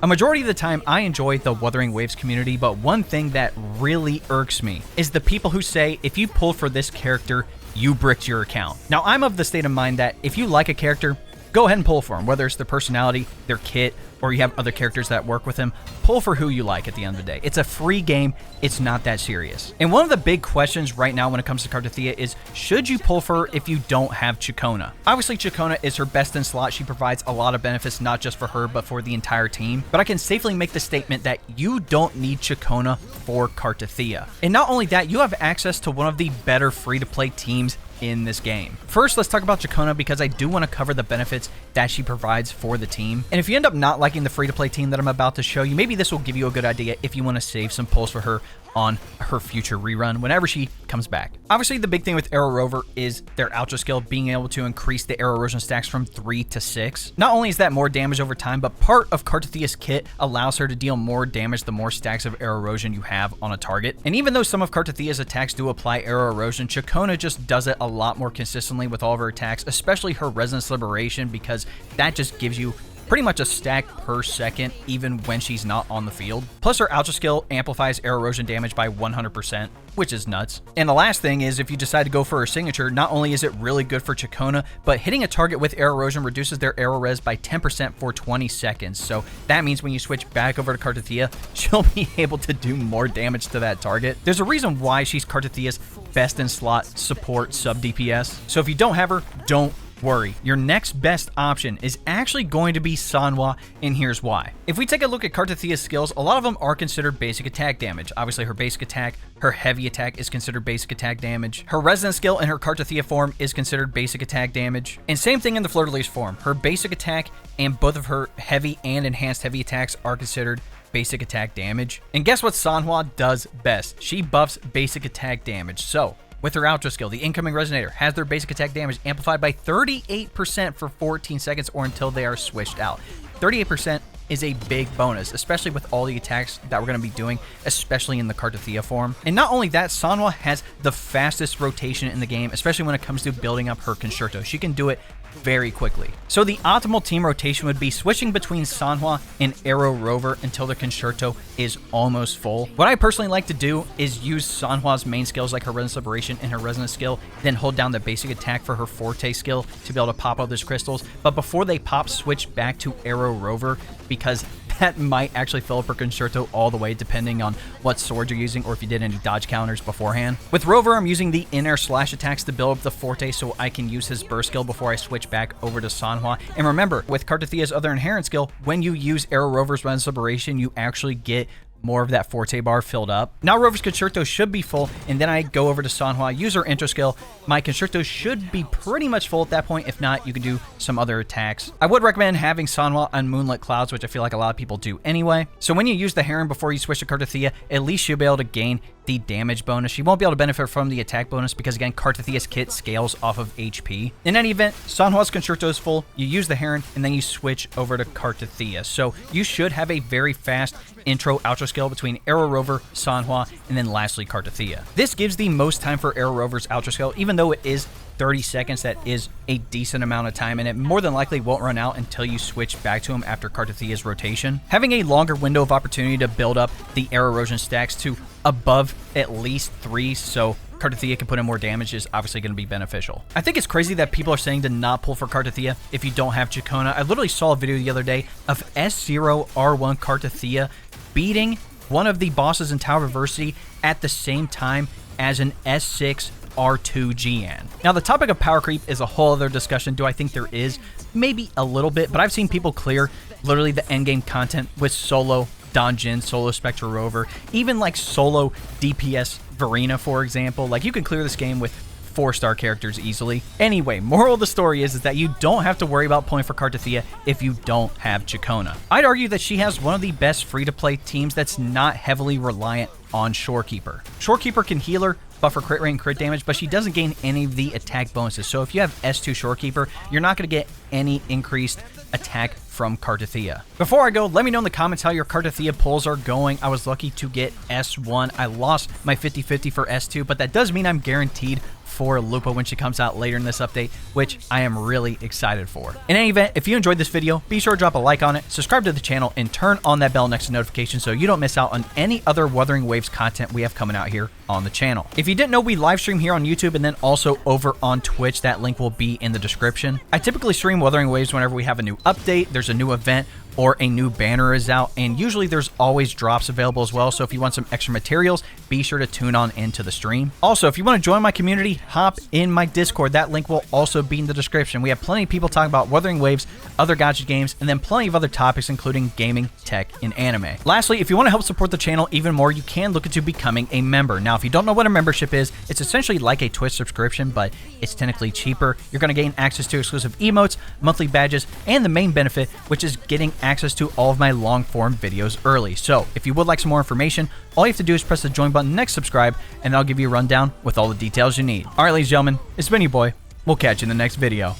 A majority of the time, I enjoy the Wuthering Waves community, but one thing that really irks me is the people who say, if you pull for this character, you bricked your account. Now, I'm of the state of mind that if you like a character, go ahead and pull for them, whether it's their personality, their kit, or you have other characters that work with them. Pull for who you like at the end of the day. It's a free game. It's not that serious. And one of the big questions right now when it comes to Cartethyia is, should you pull for her if you don't have Ciaccona? Obviously, Ciaccona is her best in slot. She provides a lot of benefits, not just for her, but for the entire team. But I can safely make the statement that you don't need Ciaccona for Cartethyia. And not only that, you have access to one of the better free-to-play teams in this game. First, let's talk about Ciaccona because I do want to cover the benefits that she provides for the team. And if you end up not liking the free-to-play team that I'm about to show you, maybe this will give you a good idea if you want to save some pulls for her on her future rerun whenever she comes back. Obviously, the big thing with Aero Rover is their Ultra skill being able to increase the arrow erosion stacks from 3 to 6. Not only is that more damage over time, but part of Cartethyia's kit allows her to deal more damage the more stacks of arrow erosion you have on a target. And even though some of Cartethyia's attacks do apply arrow erosion, Ciaccona just does it a lot more consistently with all of her attacks, especially her Resonance Liberation, because that just gives you pretty much a stack per second, even when she's not on the field. Plus, her Ultra skill amplifies arrow erosion damage by 100%, which is nuts. And the last thing is, if you decide to go for her signature, not only is it really good for Ciaccona, but hitting a target with arrow erosion reduces their arrow res by 10% for 20 seconds. So that means when you switch back over to Cartethyia, she'll be able to do more damage to that target. There's a reason why she's Cartethia's best in slot support sub-DPS. So if you don't have her, don't worry. Your next best option is actually going to be Sanhua, and here's why. If we take a look at Cartethyia's skills, a lot of them are considered basic attack damage. Obviously, her basic attack, her heavy attack is considered basic attack damage. Her Resonance skill in her Cartethyia form is considered basic attack damage. And same thing in the Fleur-de-Lis form. Her basic attack and both of her heavy and enhanced heavy attacks are considered basic attack damage. And guess what Sanhua does best? She buffs basic attack damage. So with her Ultra skill, the incoming Resonator has their basic attack damage amplified by 38% for 14 seconds or until they are switched out. 38% is a big bonus, especially with all the attacks that we're going to be doing, especially in the Cartethyia form. And not only that, Sanhua has the fastest rotation in the game, especially when it comes to building up her Concerto. She can do it very quickly. So the optimal team rotation would be switching between Sanhua and Aero Rover until the Concerto is almost full. What I personally like to do is use Sanhua's main skills like her Resonance Liberation and her Resonance skill, then hold down the basic attack for her Forte skill to be able to pop all those crystals. But before they pop, switch back to Aero Rover because that might actually fill up her Concerto all the way depending on what sword you're using or if you did any dodge counters beforehand. With Rover, I'm using the in-air slash attacks to build up the Forte so I can use his burst skill before I switch back over to Sanhua. And remember, with Cartethia's other inherent skill, when you use Aero Rover's Resonance Liberation, you actually get more of that Forte bar filled up. Now Rover's Concerto should be full, and then I go over to Sanhua, use her intro skill. My Concerto should be pretty much full at that point. If not, you can do some other attacks. I would recommend having Sanhua on Moonlit Clouds, which I feel like a lot of people do anyway. So when you use the Heron before you switch to Cartethyia, at least you'll be able to gain the damage bonus. She won't be able to benefit from the attack bonus because, again, Cartethia's kit scales off of HP. In any event, Sanhua's Concerto is full, you use the Heron, and then you switch over to Cartethyia. So you should have a very fast intro Ultra skill between Aero Rover, Sanhua, and then lastly Cartethyia. This gives the most time for Aero Rover's Ultra skill, even though it is 30 seconds, that is a decent amount of time, and it more than likely won't run out until you switch back to him after Cartethia's rotation. Having a longer window of opportunity to build up the arrow erosion stacks to above at least 3, so Cartethyia can put in more damage, is obviously going to be beneficial. I think it's crazy that people are saying to not pull for Cartethyia if you don't have Ciaccona. I literally saw a video the other day of S0 R1 Cartethyia beating one of the bosses in Tower of Adversity at the same time as an S6 R2 GN. Now, the topic of power creep is a whole other discussion. Do I think there is? Maybe a little bit, but I've seen people clear literally the endgame content with solo Don Jin, solo Spectre Rover, even like solo DPS Verena, for example. Like, you can clear this game with 4-star characters easily. Anyway, moral of the story is that you don't have to worry about pulling for Cartethyia if you don't have Ciaccona. I'd argue that she has one of the best free-to-play teams that's not heavily reliant on Shorekeeper. Shorekeeper can heal her, buff her crit rate and crit damage, but she doesn't gain any of the attack bonuses. So if you have S2 Shorekeeper, you're not going to get any increased attack from Cartethyia. Before I go, let me know in the comments how your Cartethyia pulls are going. I was lucky to get S1. I lost my 50-50 for S2, but that does mean I'm guaranteed for Lupa when she comes out later in this update, which I am really excited for. In any event, if you enjoyed this video, be sure to drop a like on it, subscribe to the channel, and turn on that bell next to notifications so you don't miss out on any other Wuthering Waves content we have coming out here on the channel. If you didn't know, we live stream here on YouTube and then also over on Twitch. That link will be in the description. I typically stream Wuthering Waves whenever we have a new update, there's a new event, or a new banner is out, and usually there's always drops available as well, so if you want some extra materials, be sure to tune on into the stream. Also, if you want to join my community, hop in my Discord. That link will also be in the description. We have plenty of people talking about Wuthering Waves, other gacha games, and then plenty of other topics including gaming, tech, and anime. Lastly, if you want to help support the channel even more, you can look into becoming a member. Now, if you don't know what a membership is, it's essentially like a Twitch subscription, but it's technically cheaper. You're going to gain access to exclusive emotes, monthly badges, and the main benefit, which is getting access to all of my long form videos early. So if you would like some more information, all you have to do is press the join button next subscribe, and I'll give you a rundown with all the details you need. All right, ladies and gentlemen, it's been your boy. We'll catch you in the next video.